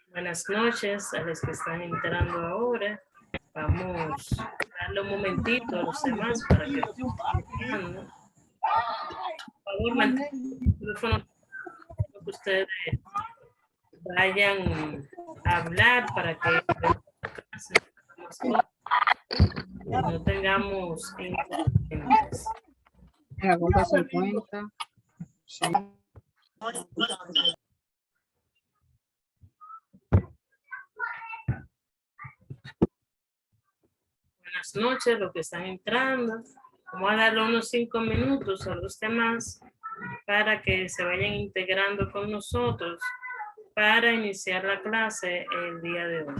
Buenas noches a los que están entrando ahora. Vamos a darle un momentito a los demás para que por favor mantengan el teléfono que ustedes vayan a hablar para que no tengamos inconvenientes. La compra 50. Sí. Buenas noches, los que están entrando. Vamos a darle unos 5 minutos a los demás para que se vayan integrando con nosotros para iniciar la clase el día de hoy.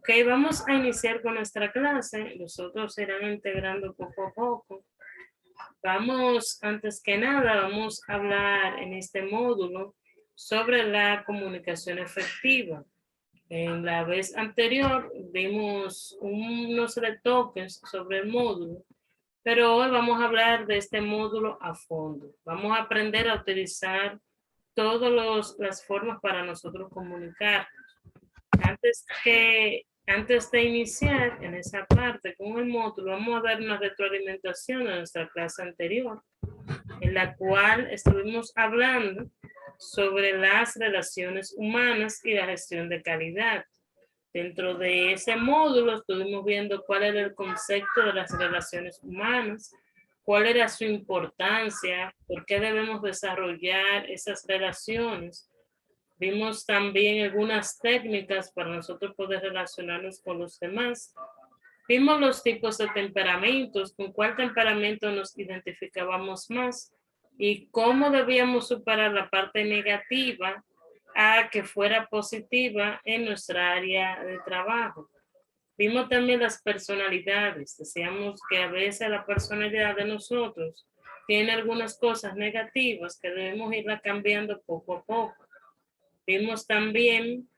Ok, vamos a iniciar con nuestra clase. Los otros se irán integrando poco a poco. Vamos, antes que nada, vamos a hablar en este módulo sobre la comunicación efectiva. En la vez anterior vimos unos retoques sobre el módulo, pero hoy vamos a hablar de este módulo a fondo. Vamos a aprender a utilizar todas las formas para nosotros comunicarnos. Antes de iniciar en esa parte con el módulo, vamos a dar una retroalimentación a nuestra clase anterior, en la cual estuvimos hablando sobre las relaciones humanas y la gestión de calidad. Dentro de ese módulo estuvimos viendo cuál era el concepto de las relaciones humanas, cuál era su importancia, por qué debemos desarrollar esas relaciones. Vimos también algunas técnicas para nosotros poder relacionarnos con los demás. Vimos los tipos de temperamentos, con cuál temperamento nos identificábamos más y cómo debíamos superar la parte negativa a que fuera positiva en nuestra área de trabajo. Vimos también las personalidades. Decíamos que a veces la personalidad de nosotros tiene algunas cosas negativas que debemos irla cambiando poco a poco. Vimos también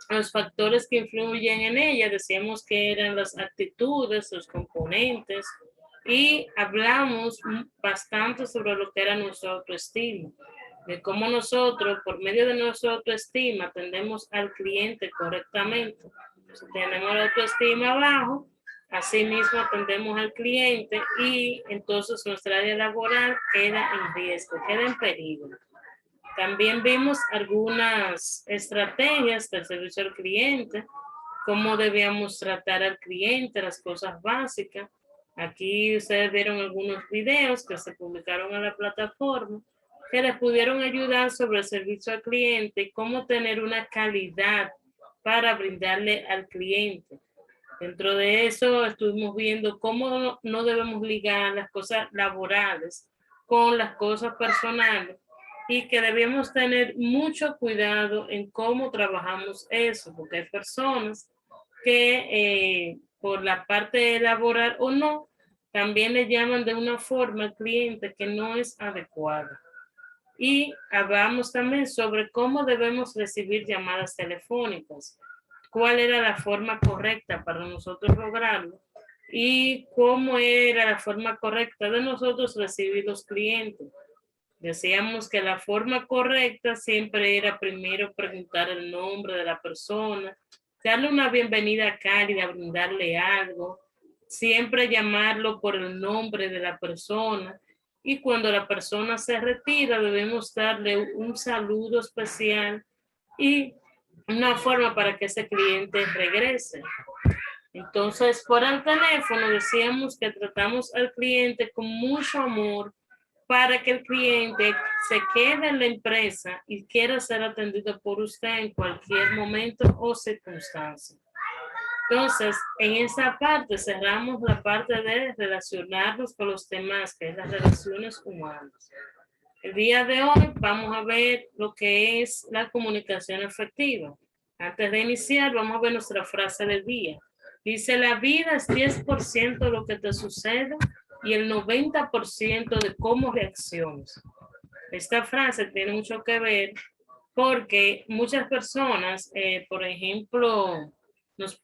los factores que influyen en ella. Decíamos que eran las actitudes, los componentes, y hablamos bastante sobre lo que era nuestra autoestima, de cómo nosotros, por medio de nuestra autoestima, atendemos al cliente correctamente. Si tenemos la autoestima bajo, así mismo atendemos al cliente y entonces nuestra área laboral queda en riesgo, queda en peligro. También vimos algunas estrategias del servicio al cliente, cómo debíamos tratar al cliente, las cosas básicas. Aquí ustedes vieron algunos videos que se publicaron en la plataforma que les pudieron ayudar sobre el servicio al cliente y cómo tener una calidad para brindarle al cliente. Dentro de eso estuvimos viendo cómo no debemos ligar las cosas laborales con las cosas personales y que debemos tener mucho cuidado en cómo trabajamos eso, porque hay personas que por la parte laboral o no, también le llaman de una forma al cliente que no es adecuada. Y hablamos también sobre cómo debemos recibir llamadas telefónicas, cuál era la forma correcta para nosotros lograrlo y cómo era la forma correcta de nosotros recibir los clientes. Decíamos que la forma correcta siempre era primero preguntar el nombre de la persona, darle una bienvenida cálida, brindarle algo, siempre llamarlo por el nombre de la persona y cuando la persona se retira debemos darle un saludo especial y una forma para que ese cliente regrese. Entonces, por el teléfono decíamos que tratamos al cliente con mucho amor para que el cliente se quede en la empresa y quiera ser atendido por usted en cualquier momento o circunstancia. Entonces, en esa parte cerramos la parte de relacionarnos con los demás, que es las relaciones humanas. El día de hoy vamos a ver lo que es la comunicación efectiva. Antes de iniciar, vamos a ver nuestra frase del día. Dice, la vida es 10% de lo que te sucede y el 90% de cómo reacciones. Esta frase tiene mucho que ver porque muchas personas, por ejemplo,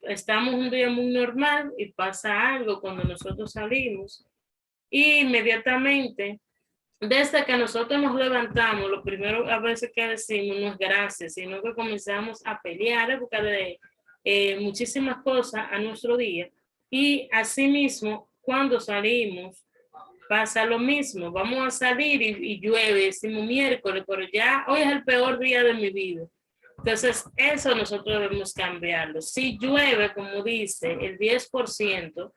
estamos un día muy normal y pasa algo cuando nosotros salimos y inmediatamente, desde que nosotros nos levantamos, lo primero a veces que decimos no es gracias, sino que comenzamos a pelear, a buscar muchísimas cosas a nuestro día y asimismo cuando salimos pasa lo mismo, vamos a salir y llueve, decimos miércoles, pero ya hoy es el peor día de mi vida. Entonces, eso nosotros debemos cambiarlo. Si llueve, como dice, el 10%,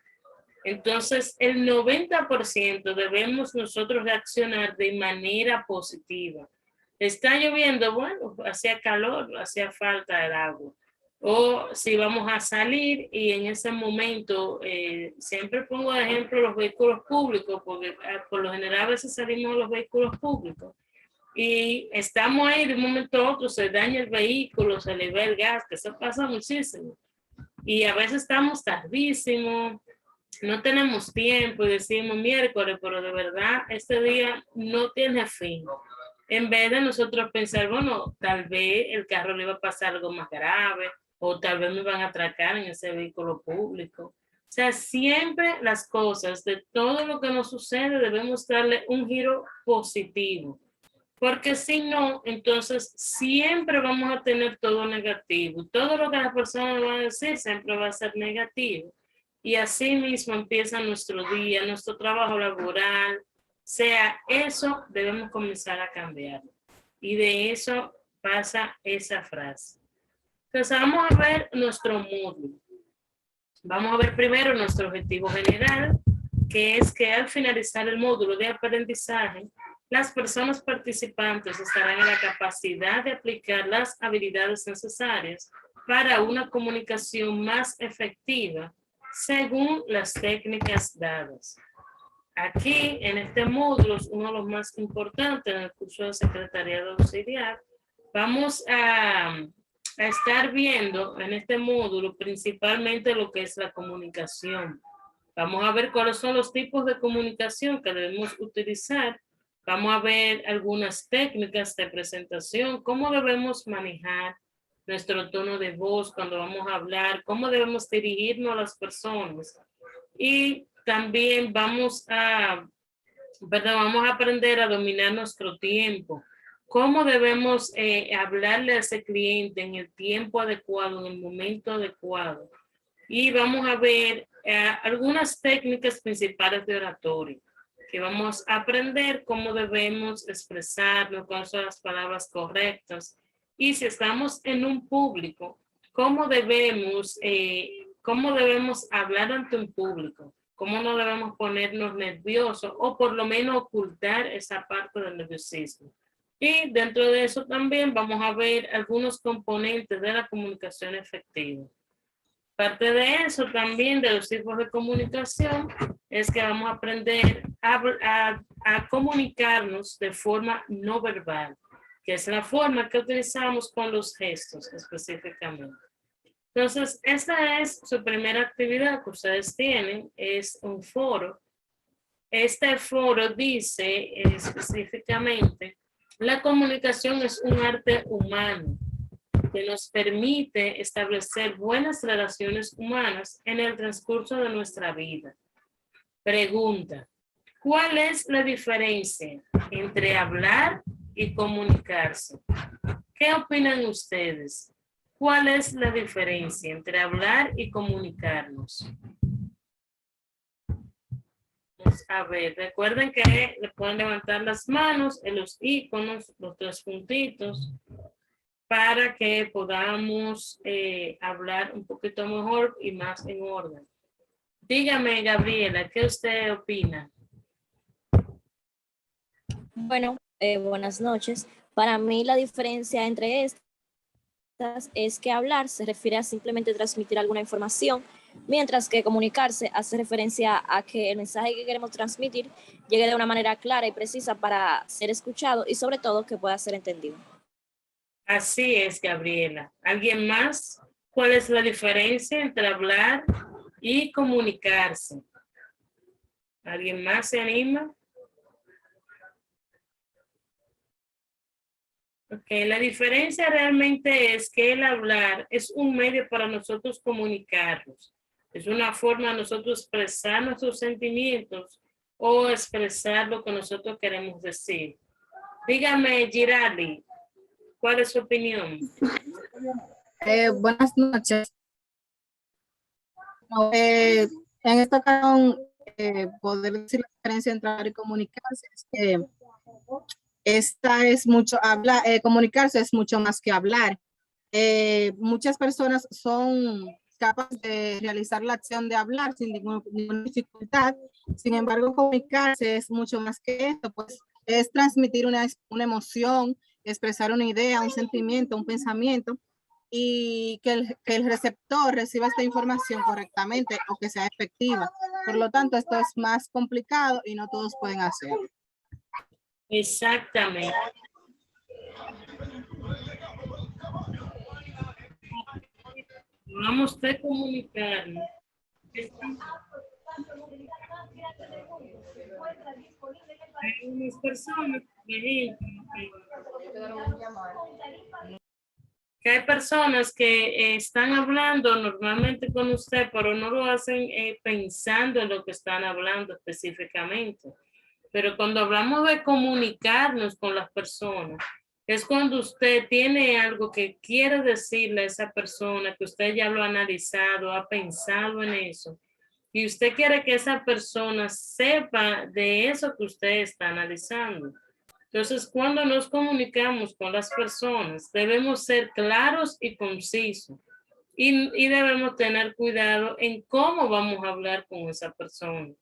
entonces el 90% debemos nosotros reaccionar de manera positiva. Está lloviendo, bueno, hacía calor, hacía falta el agua. O si vamos a salir y en ese momento, siempre pongo de ejemplo los vehículos públicos, porque por lo general a veces salimos de los vehículos públicos y estamos ahí de un momento a otro, se daña el vehículo, se le va el gas, que eso pasa muchísimo. Y a veces estamos tardísimo, no tenemos tiempo y decimos miércoles, pero de verdad este día no tiene fin. En vez de nosotros pensar, bueno, tal vez el carro le va a pasar algo más grave o tal vez me van a atracar en ese vehículo público. O sea, siempre las cosas, de todo lo que nos sucede, debemos darle un giro positivo. Porque si no, entonces siempre vamos a tener todo negativo. Todo lo que las personas van a decir siempre va a ser negativo. Y así mismo empieza nuestro día, nuestro trabajo laboral. O sea, eso debemos comenzar a cambiar. Y de eso pasa esa frase. Entonces vamos a ver nuestro módulo. Vamos a ver primero nuestro objetivo general, que es que al finalizar el módulo de aprendizaje, las personas participantes estarán en la capacidad de aplicar las habilidades necesarias para una comunicación más efectiva según las técnicas dadas. Aquí, en este módulo, es uno de los más importantes en el curso de Secretariado Auxiliar. Vamos a estar viendo en este módulo principalmente lo que es la comunicación. Vamos a ver cuáles son los tipos de comunicación que debemos utilizar. Vamos a ver algunas técnicas de presentación, cómo debemos manejar nuestro tono de voz cuando vamos a hablar, cómo debemos dirigirnos a las personas. Y también vamos a aprender a dominar nuestro tiempo. ¿Cómo debemos hablarle a ese cliente en el tiempo adecuado, en el momento adecuado? Y vamos a ver algunas técnicas principales de oratoria, que vamos a aprender cómo debemos expresarnos, cuáles son las palabras correctas. Y si estamos en un público, cómo debemos hablar ante un público, cómo no debemos ponernos nerviosos o por lo menos ocultar esa parte del nerviosismo. Y dentro de eso también vamos a ver algunos componentes de la comunicación efectiva. Parte de eso también, de los tipos de comunicación, es que vamos a aprender a comunicarnos de forma no verbal, que es la forma que utilizamos con los gestos específicamente. Entonces, esta es su primera actividad que ustedes tienen, es un foro. Este foro dice específicamente, la comunicación es un arte humano que nos permite establecer buenas relaciones humanas en el transcurso de nuestra vida. Pregunta, ¿cuál es la diferencia entre hablar y comunicarse? ¿Qué opinan ustedes? ¿Cuál es la diferencia entre hablar y comunicarnos? Vamos a ver, recuerden que le pueden levantar las manos en los iconos, los tres puntitos, para que podamos hablar un poquito mejor y más en orden. Dígame, Gabriela, ¿qué usted opina? Bueno, buenas noches. Para mí la diferencia entre estas es que hablar se refiere a simplemente transmitir alguna información, mientras que comunicarse hace referencia a que el mensaje que queremos transmitir llegue de una manera clara y precisa para ser escuchado y sobre todo que pueda ser entendido. Así es, Gabriela. ¿Alguien más? ¿Cuál es la diferencia entre hablar y comunicarse? ¿Alguien más se anima? Ok, la diferencia realmente es que el hablar es un medio para nosotros comunicarnos. Es una forma de nosotros expresar nuestros sentimientos o expresar lo que nosotros queremos decir. Dígame, Girardi, ¿cuál es su opinión? Buenas noches. En esta ocasión, poder decir la diferencia entre hablar y comunicarse es que esta es mucho hablar, comunicarse es mucho más que hablar. Muchas personas son capaces de realizar la acción de hablar sin ninguna dificultad. Sin embargo, comunicarse es mucho más que esto, pues es transmitir una emoción, expresar una idea, un sentimiento, un pensamiento, y que el receptor reciba esta información correctamente o que sea efectiva. Por lo tanto, esto es más complicado y no todos pueden hacerlo. Exactamente. vamos a comunicarnos, hay unas personas, por ejemplo, que hay personas que están hablando normalmente con usted, pero no lo hacen pensando en lo que están hablando específicamente. Pero cuando hablamos de comunicarnos con las personas, es cuando usted tiene algo que quiere decirle a esa persona, que usted ya lo ha analizado, ha pensado en eso, y usted quiere que esa persona sepa de eso que usted está analizando. Entonces, cuando nos comunicamos con las personas, debemos ser claros y concisos y debemos tener cuidado en cómo vamos a hablar con esa persona,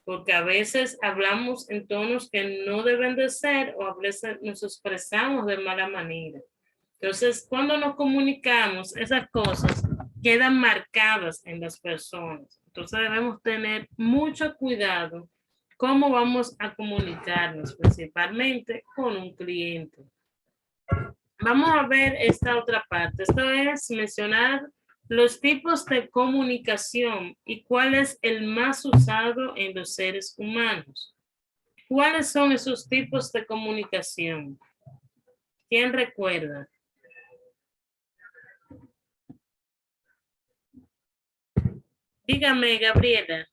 porque a veces hablamos en tonos que no deben de ser o a veces nos expresamos de mala manera. Entonces, cuando nos comunicamos, esas cosas quedan marcadas en las personas. Entonces, debemos tener mucho cuidado cómo vamos a comunicarnos, principalmente con un cliente. Vamos a ver esta otra parte. Esto es mencionar los tipos de comunicación y cuál es el más usado en los seres humanos. ¿Cuáles son esos tipos de comunicación? ¿Quién recuerda? Dígame, Gabriela.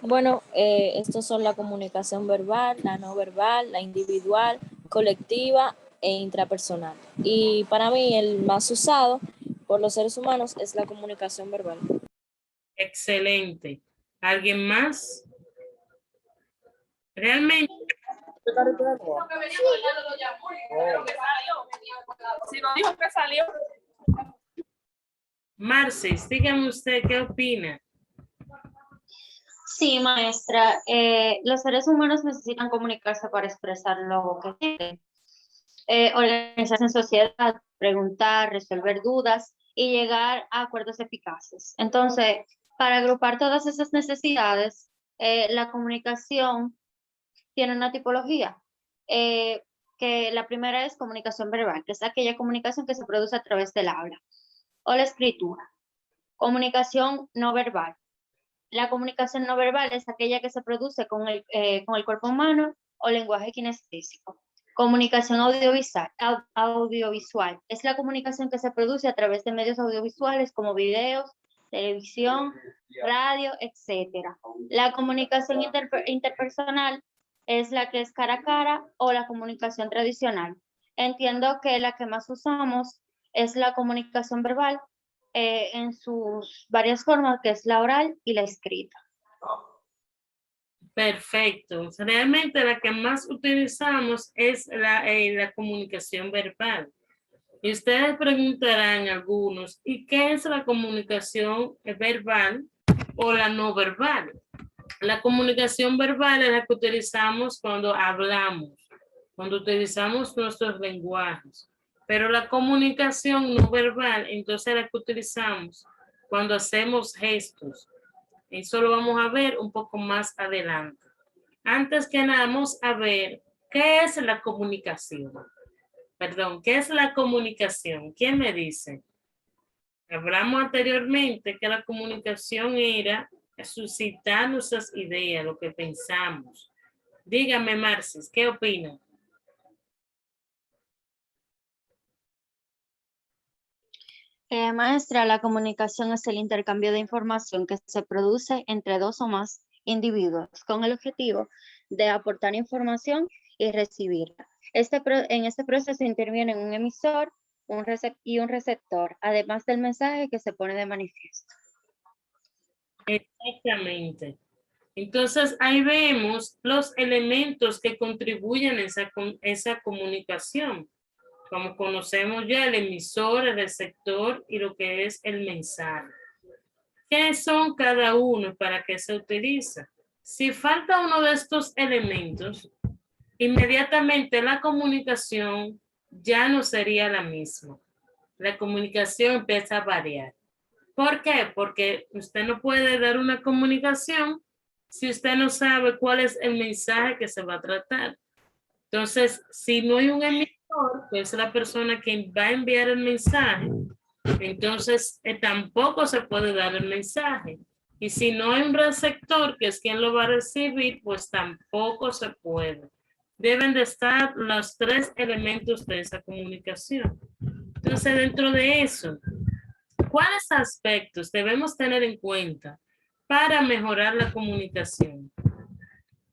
Bueno, estos son la comunicación verbal, la no verbal, la individual, colectiva e intrapersonal. Y para mí el más usado por los seres humanos es la comunicación verbal. Excelente. ¿Alguien más? Realmente. Si no dijo que salió. Marcis, dígame usted qué opina. Sí, maestra. Los seres humanos necesitan comunicarse para expresar lo que quieren, organizarse en sociedad, preguntar, resolver dudas y llegar a acuerdos eficaces. Entonces, para agrupar todas esas necesidades, la comunicación tiene una tipología, que la primera es comunicación verbal, que es aquella comunicación que se produce a través del habla o la escritura. Comunicación no verbal. La comunicación no verbal es aquella que se produce con el cuerpo humano o lenguaje kinestésico. Comunicación audiovisual es la comunicación que se produce a través de medios audiovisuales como videos, televisión, radio, etc. La comunicación interpersonal es la que es cara a cara o la comunicación tradicional. Entiendo que la que más usamos es la comunicación verbal, en sus varias formas, que es la oral y la escrita. Perfecto. Realmente la que más utilizamos es la comunicación verbal. Y ustedes preguntarán algunos, ¿y qué es la comunicación verbal o la no verbal? La comunicación verbal es la que utilizamos cuando hablamos, cuando utilizamos nuestros lenguajes. Pero la comunicación no verbal, entonces la que utilizamos cuando hacemos gestos. Eso lo vamos a ver un poco más adelante. Antes que nada, vamos a ver qué es la comunicación. Perdón, ¿qué es la comunicación? ¿Quién me dice? Hablamos anteriormente que la comunicación era suscitar nuestras ideas, lo que pensamos. Dígame, Marcis, ¿qué opina? Maestra, la comunicación es el intercambio de información que se produce entre dos o más individuos con el objetivo de aportar información y recibirla. En este proceso intervienen un emisor y un receptor, además del mensaje que se pone de manifiesto. Exactamente. Entonces, ahí vemos los elementos que contribuyen a esa comunicación. Como conocemos ya el emisor, el receptor y lo que es el mensaje. ¿Qué son cada uno? ¿Para qué se utiliza? Si falta uno de estos elementos, inmediatamente la comunicación ya no sería la misma. La comunicación empieza a variar. ¿Por qué? Porque usted no puede dar una comunicación si usted no sabe cuál es el mensaje que se va a tratar. Entonces, si no hay un emisor, que es la persona que va a enviar el mensaje, entonces tampoco se puede dar el mensaje. Y si no hay un receptor, que es quien lo va a recibir, pues tampoco se puede. Deben de estar los tres elementos de esa comunicación. Entonces, dentro de eso, ¿cuáles aspectos debemos tener en cuenta para mejorar la comunicación?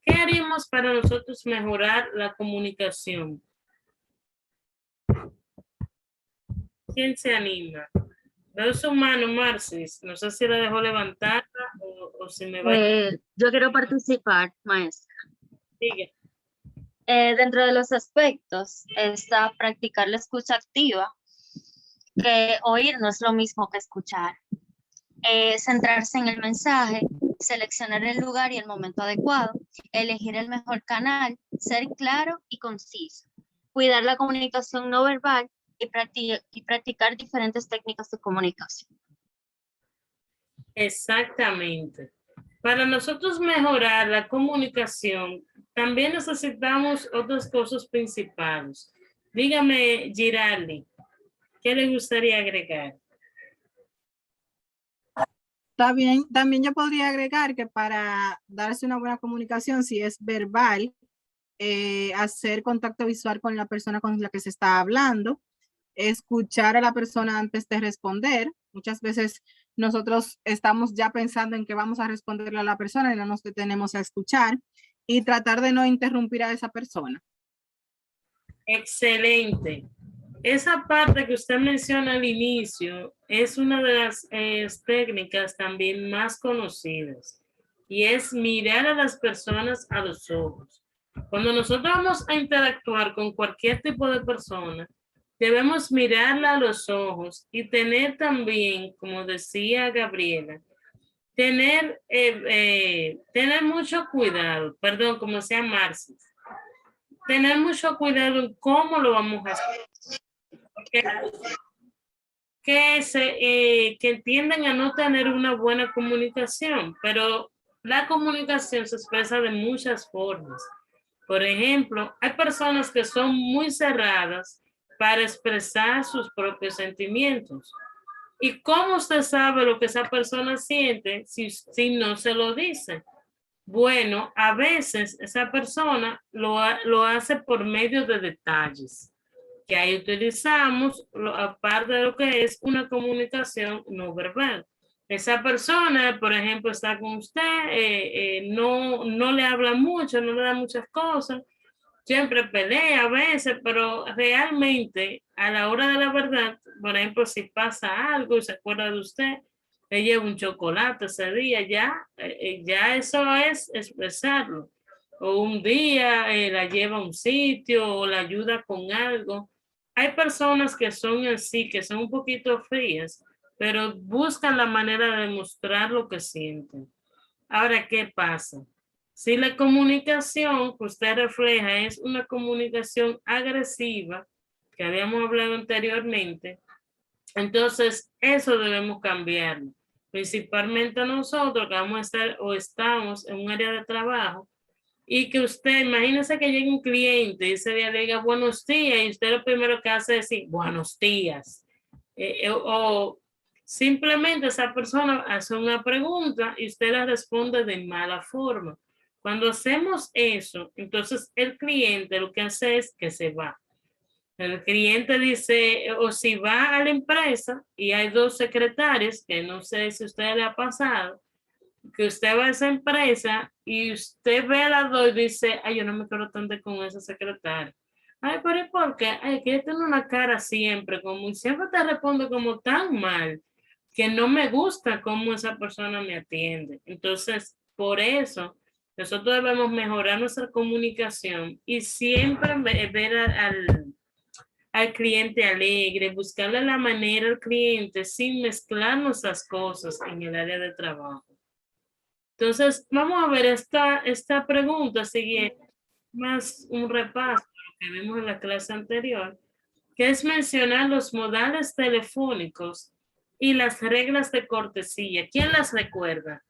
¿Qué haríamos para nosotros mejorar la comunicación? ¿Quién se anima? Veo su mano, Marcis. No sé si la dejó levantada o si me va a... Yo quiero participar, maestra. Sigue. Dentro de los aspectos está practicar la escucha activa, que oír no es lo mismo que escuchar. Centrarse en el mensaje, seleccionar el lugar y el momento adecuado, elegir el mejor canal, ser claro y conciso, cuidar la comunicación no verbal y practicar diferentes técnicas de comunicación. Exactamente. Para nosotros mejorar la comunicación, también necesitamos otras cosas principales. Dígame, Giraldi, ¿qué le gustaría agregar? Está bien, también yo podría agregar que para darse una buena comunicación, si es verbal, hacer contacto visual con la persona con la que se está hablando, escuchar a la persona antes de responder. Muchas veces nosotros estamos ya pensando en que vamos a responderle a la persona y no nos detenemos a escuchar, y tratar de no interrumpir a esa persona. Excelente. Esa parte que usted menciona al inicio es una de las técnicas también más conocidas, y es mirar a las personas a los ojos. Cuando nosotros vamos a interactuar con cualquier tipo de persona, debemos mirarla a los ojos y tener también, como decía Gabriela, tener mucho cuidado, perdón, como decía Marcis, tener mucho cuidado en cómo lo vamos a hacer. Que tienden a no tener una buena comunicación, pero la comunicación se expresa de muchas formas. Por ejemplo, hay personas que son muy cerradas para expresar sus propios sentimientos. ¿Y cómo usted sabe lo que esa persona siente si no se lo dice? Bueno, a veces esa persona lo hace por medio de detalles, que ahí utilizamos, aparte de lo que es una comunicación no verbal. Esa persona, por ejemplo, está con usted, no le habla mucho, no le da muchas cosas, siempre pelea a veces, pero realmente a la hora de la verdad, por ejemplo, si pasa algo y se acuerda de usted, le lleva un chocolate ese día, ya eso es expresarlo. O un día la lleva a un sitio o la ayuda con algo. Hay personas que son así, que son un poquito frías, pero buscan la manera de mostrar lo que sienten. Ahora, ¿qué pasa? Si la comunicación que usted refleja es una comunicación agresiva, que habíamos hablado anteriormente, entonces eso debemos cambiarlo. Principalmente nosotros que vamos a estar o estamos en un área de trabajo, y que usted, imagínese que llegue un cliente y ese día le diga buenos días y usted lo primero que hace es decir buenos días. O simplemente esa persona hace una pregunta y usted la responde de mala forma. Cuando hacemos eso, entonces el cliente lo que hace es que se va. El cliente dice, o si va a la empresa y hay dos secretarios, que no sé si a usted le ha pasado, que usted va a esa empresa y usted ve a las dos y dice, ay, yo no me quiero tanto con esa secretaria. Ay, pero ¿por qué? Ay, que ella tiene una cara siempre, como siempre te responde como tan mal, que no me gusta cómo esa persona me atiende. Entonces, por eso, nosotros debemos mejorar nuestra comunicación y siempre ver al cliente alegre, buscarle la manera al cliente sin mezclar nuestras cosas en el área de trabajo. Entonces, vamos a ver esta pregunta siguiente, más un repaso que vimos en la clase anterior, que es mencionar los modales telefónicos y las reglas de cortesía. ¿Quién las recuerda?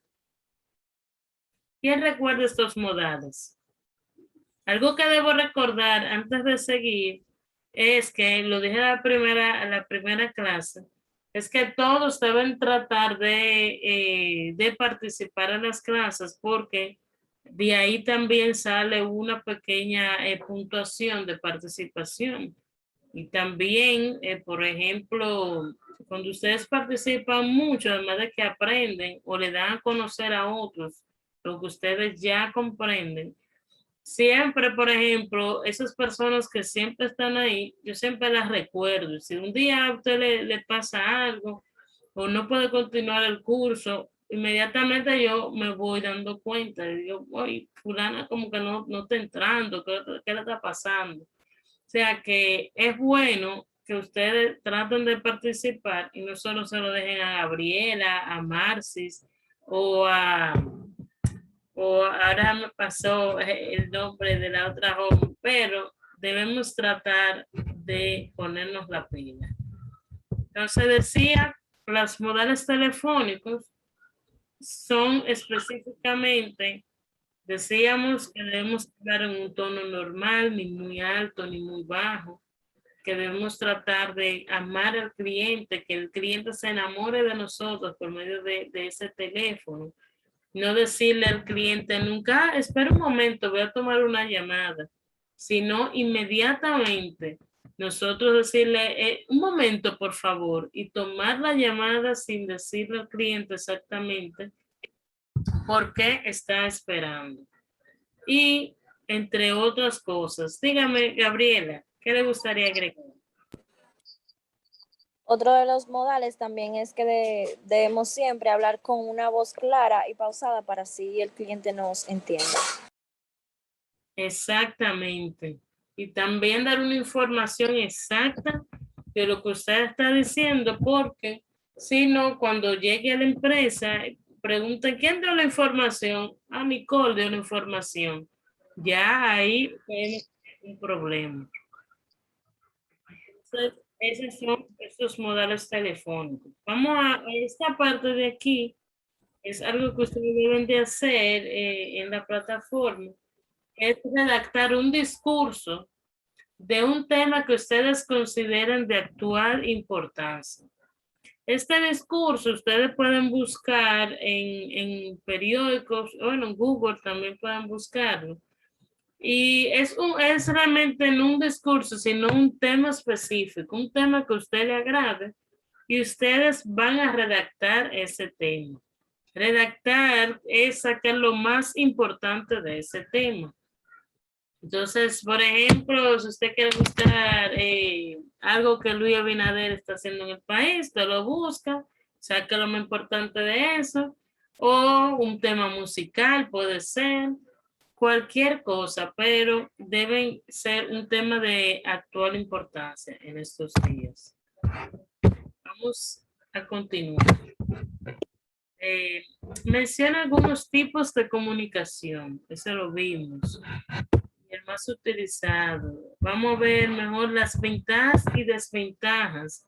¿Quién recuerda estos modales? Algo que debo recordar antes de seguir es que, lo dije a la primera clase, es que todos deben tratar de participar en las clases porque de ahí también sale una pequeña puntuación de participación. Y también, por ejemplo, cuando ustedes participan mucho, además de que aprenden o le dan a conocer a otros lo que ustedes ya comprenden, siempre, por ejemplo, esas personas que siempre están ahí, yo siempre las recuerdo. Si un día a usted le pasa algo o no puede continuar el curso, inmediatamente yo me voy dando cuenta. Y digo, oye, fulana como que no está entrando, ¿qué le está pasando? O sea que es bueno que ustedes traten de participar y no solo se lo dejen a Gabriela, a Marcis o o ahora me pasó el nombre de la otra joven, pero debemos tratar de ponernos la pila. Entonces decía, los modales telefónicos son específicamente, decíamos que debemos hablar en un tono normal, ni muy alto, ni muy bajo, que debemos tratar de amar al cliente, que el cliente se enamore de nosotros por medio de ese teléfono. No decirle al cliente nunca, espera un momento, voy a tomar una llamada, sino inmediatamente nosotros decirle, un momento por favor, y tomar la llamada sin decirle al cliente exactamente por qué está esperando. Y entre otras cosas, dígame, Gabriela, ¿qué le gustaría agregar? Otro de los modales también es que debemos siempre hablar con una voz clara y pausada para así el cliente nos entienda. Exactamente. Y también dar una información exacta de lo que usted está diciendo, porque si no, cuando llegue a la empresa, pregunten, ¿quién dio la información? A Nicole dio la información. Ya ahí tenemos un problema. Entonces, esos son estos modales telefónicos. Vamos a esta parte de aquí, es algo que ustedes deben de hacer en la plataforma, es redactar un discurso de un tema que ustedes consideren de actual importancia. Este discurso ustedes pueden buscar en periódicos, o en Google también pueden buscarlo. Y es realmente no un discurso, sino un tema específico, un tema que a usted le agrade y ustedes van a redactar ese tema. Redactar es sacar lo más importante de ese tema. Entonces, por ejemplo, si usted quiere buscar algo que Luis Abinader está haciendo en el país, te lo busca, saca lo más importante de eso, o un tema musical, puede ser, cualquier cosa, pero deben ser un tema de actual importancia en estos días. Vamos a continuar. Menciona algunos tipos de comunicación, eso lo vimos. El más utilizado. Vamos a ver mejor las ventajas y desventajas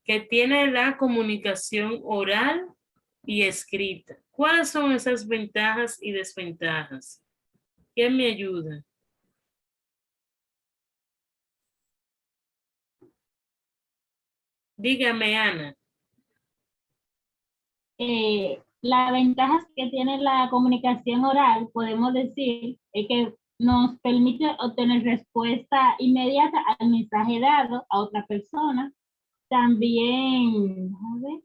que tiene la comunicación oral y escrita. ¿Cuáles son esas ventajas y desventajas? ¿Quién me ayuda? Dígame, Ana. La ventaja que tiene la comunicación oral, podemos decir, es que nos permite obtener respuesta inmediata al mensaje dado a otra persona. También, a ver,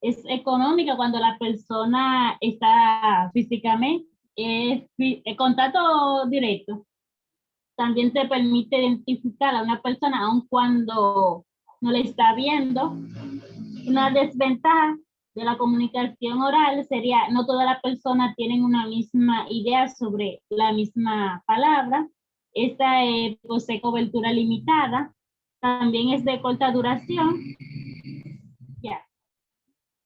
es económica cuando la persona está físicamente, es el contacto directo. También te permite identificar a una persona aun cuando no le está viendo. Una desventaja de la comunicación oral sería no todas las personas tienen una misma idea sobre la misma palabra. Esta posee cobertura limitada. También es de corta duración. Ya.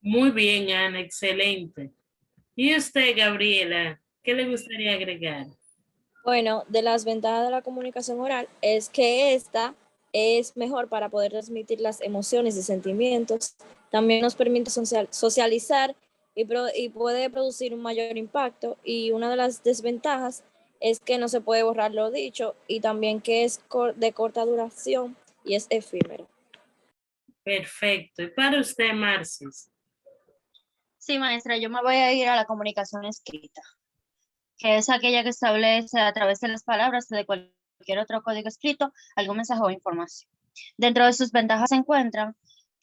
Muy bien, Ana, excelente. ¿Y usted, Gabriela, qué le gustaría agregar? Bueno, de las ventajas de la comunicación oral es que esta es mejor para poder transmitir las emociones y sentimientos. También nos permite socializar y puede producir un mayor impacto. Y una de las desventajas es que no se puede borrar lo dicho y también que es de corta duración y es efímero. Perfecto. ¿Y para usted, Marcis? Sí, maestra, yo me voy a ir a la comunicación escrita, que es aquella que establece a través de las palabras de cualquier otro código escrito algún mensaje o información. Dentro de sus ventajas se encuentran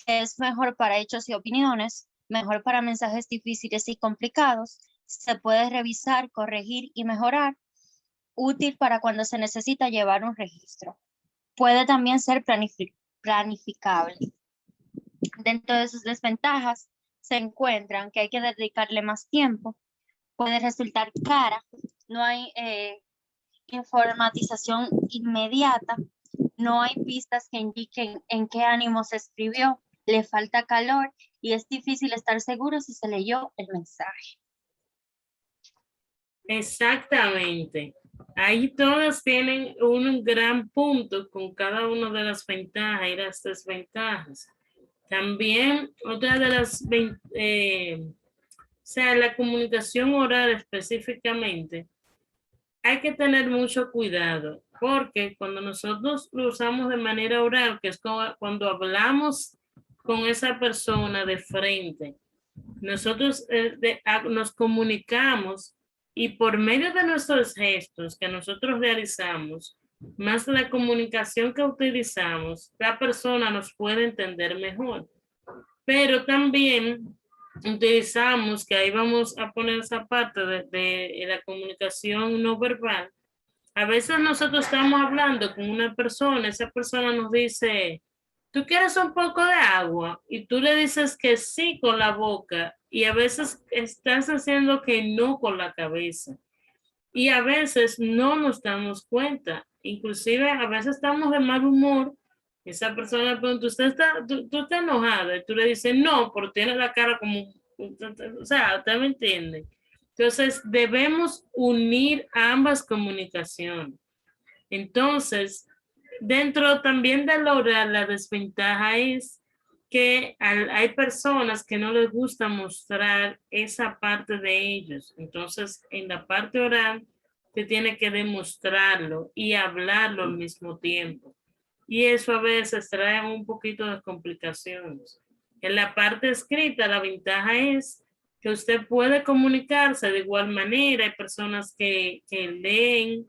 que es mejor para hechos y opiniones, mejor para mensajes difíciles y complicados, se puede revisar, corregir y mejorar, útil para cuando se necesita llevar un registro. Puede también ser planificable. Dentro de sus desventajas se encuentran que hay que dedicarle más tiempo, puede resultar cara, no hay informatización inmediata, no hay pistas que indiquen en qué ánimo se escribió, le falta calor y es difícil estar seguro si se leyó el mensaje. Exactamente. Ahí todas tienen un gran punto con cada una de las ventajas y las desventajas. También otra de las, o sea, la comunicación oral específicamente, hay que tener mucho cuidado, porque cuando nosotros lo usamos de manera oral, que es cuando hablamos con esa persona de frente, nosotros nos comunicamos y por medio de nuestros gestos que nosotros realizamos, más la comunicación que utilizamos, la persona nos puede entender mejor. Pero también utilizamos, que ahí vamos a poner esa parte de la comunicación no verbal. A veces nosotros estamos hablando con una persona, esa persona nos dice, ¿tú quieres un poco de agua? Y tú le dices que sí con la boca y a veces estás haciendo que no con la cabeza. Y a veces no nos damos cuenta. Inclusive a veces estamos de mal humor. Esa persona pregunta, ¿tú estás enojada? Y tú le dices, no, porque tiene la cara como, o sea, usted me entiende. Entonces, debemos unir ambas comunicaciones. Entonces, dentro también de la oral, la desventaja es que hay personas que no les gusta mostrar esa parte de ellos. Entonces, en la parte oral, se tiene que demostrarlo y hablarlo al mismo tiempo. Y eso a veces trae un poquito de complicaciones. En la parte escrita, la ventaja es que usted puede comunicarse de igual manera. Hay personas que leen,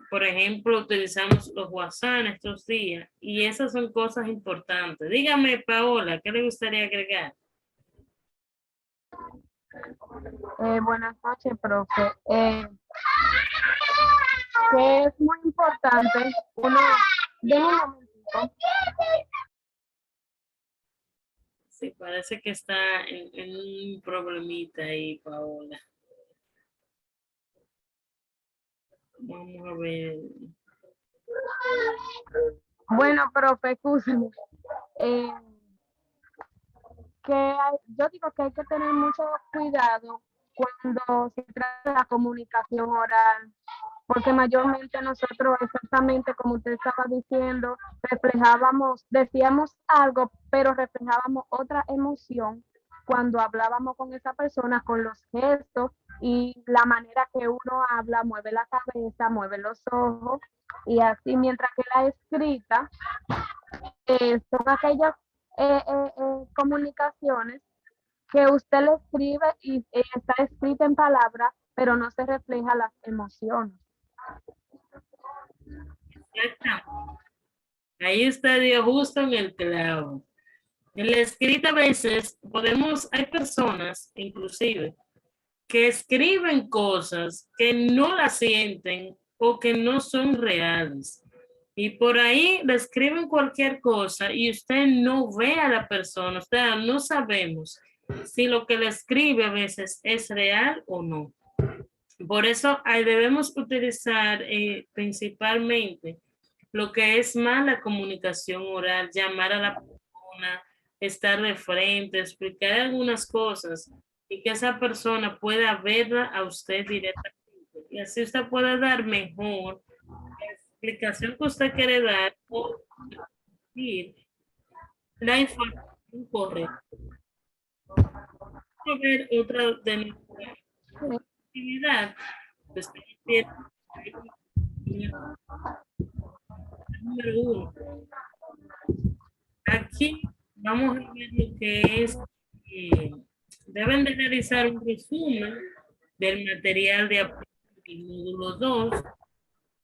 por ejemplo, utilizamos los WhatsApp estos días y esas son cosas importantes. Dígame, Paola, ¿qué le gustaría agregar? Buenas noches, profe. Que es muy importante, de un momentito. Sí, parece que está en un problemita ahí, Paola. Vamos a ver. Bueno, profe, escúchame. Yo digo que hay que tener mucho cuidado cuando se trata de la comunicación oral, porque mayormente nosotros, exactamente como usted estaba diciendo, decíamos algo, pero reflejábamos otra emoción cuando hablábamos con esa persona, con los gestos y la manera que uno habla, mueve la cabeza, mueve los ojos, y así, mientras que la escrita son aquellas comunicaciones que usted le escribe y está escrita en palabras, pero no se refleja las emociones. Ahí usted dio justo en el clavo. En la escrita a veces hay personas inclusive que escriben cosas que no las sienten o que no son reales. Y por ahí le escriben cualquier cosa y usted no ve a la persona, o sea, no sabemos si lo que le escribe a veces es real o no. Por eso ahí debemos utilizar principalmente lo que es más la comunicación oral, llamar a la persona, estar de frente, explicar algunas cosas y que esa persona pueda verla a usted directamente. Y así usted puede dar mejor la explicación que usted quiere dar o decir la información correcta. Vamos a ver otra de nuestra actividad. Pues, número 1. Aquí vamos a ver lo que es, deben de realizar un resumen del material de apoyo del módulo 2.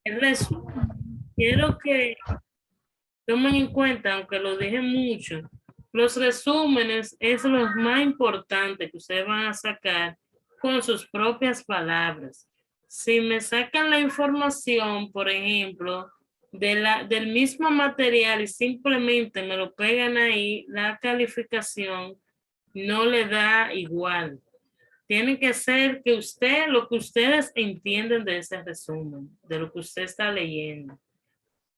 El resumen, quiero que tomen en cuenta, aunque lo dije mucho, los resúmenes es lo más importante que ustedes van a sacar con sus propias palabras. Si me sacan la información, por ejemplo, del mismo material y simplemente me lo pegan ahí, la calificación no le da igual. Tiene que ser que lo que ustedes entienden de ese resumen, de lo que usted está leyendo.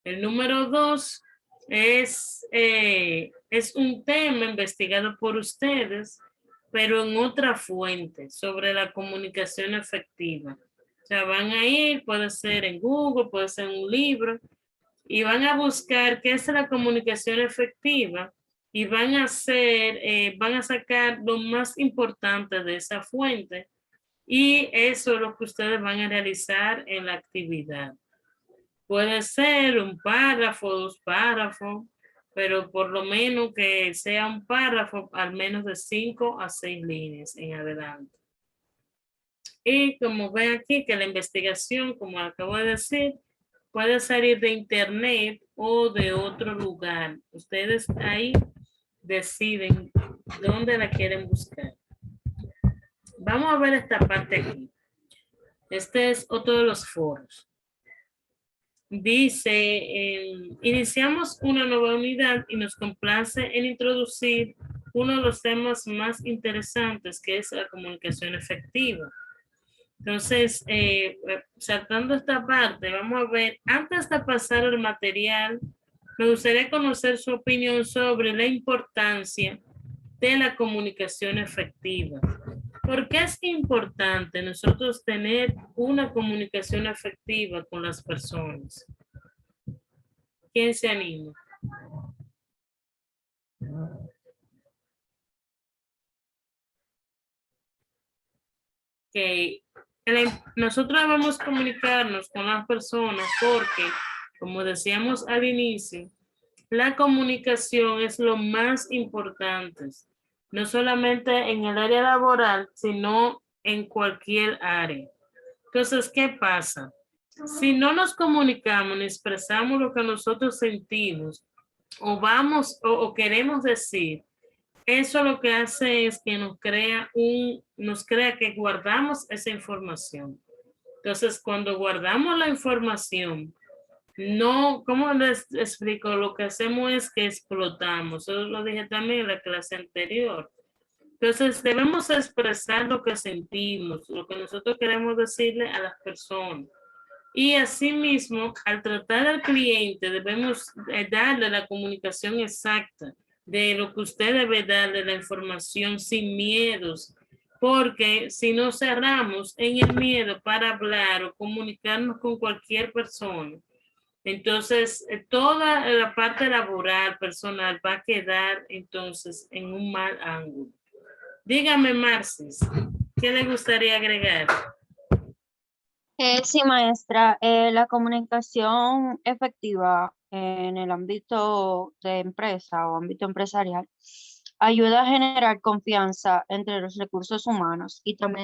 El número 2 es un tema investigado por ustedes, pero en otra fuente, sobre la comunicación efectiva. O sea, van a ir, puede ser en Google, puede ser en un libro, y van a buscar qué es la comunicación efectiva y van a sacar lo más importante de esa fuente, y eso es lo que ustedes van a realizar en la actividad. Puede ser un párrafo, 2 párrafos, pero por lo menos que sea un párrafo al menos de 5 a 6 líneas en adelante. Y como ven aquí que la investigación, como acabo de decir, puede salir de internet o de otro lugar. Ustedes ahí deciden dónde la quieren buscar. Vamos a ver esta parte aquí. Este es otro de los foros. Dice, iniciamos una nueva unidad y nos complace en introducir uno de los temas más interesantes, que es la comunicación efectiva. Entonces, saltando esta parte, vamos a ver, antes de pasar al material, me gustaría conocer su opinión sobre la importancia de la comunicación efectiva. ¿Por qué es importante nosotros tener una comunicación efectiva con las personas? ¿Quién se anima? Okay. Nosotros debemos comunicarnos con las personas porque, como decíamos al inicio, la comunicación es lo más importante, no solamente en el área laboral, sino en cualquier área. Entonces, ¿qué pasa? Si no nos comunicamos ni expresamos lo que nosotros sentimos o queremos decir, eso lo que hace es que nos crea que guardamos esa información. Entonces, cuando guardamos la información, no, ¿cómo les explico? Lo que hacemos es que explotamos. Eso lo dije también en la clase anterior. Entonces, debemos expresar lo que sentimos, lo que nosotros queremos decirle a las personas. Y asimismo, al tratar al cliente, debemos darle la comunicación exacta de lo que usted debe darle la información sin miedos, porque si no cerramos en el miedo para hablar o comunicarnos con cualquier persona, entonces toda la parte laboral, personal, va a quedar entonces en un mal ángulo. Dígame, Marcis, ¿qué le gustaría agregar? Sí, maestra, la comunicación efectiva en el ámbito de empresa o ámbito empresarial ayuda a generar confianza entre los recursos humanos y también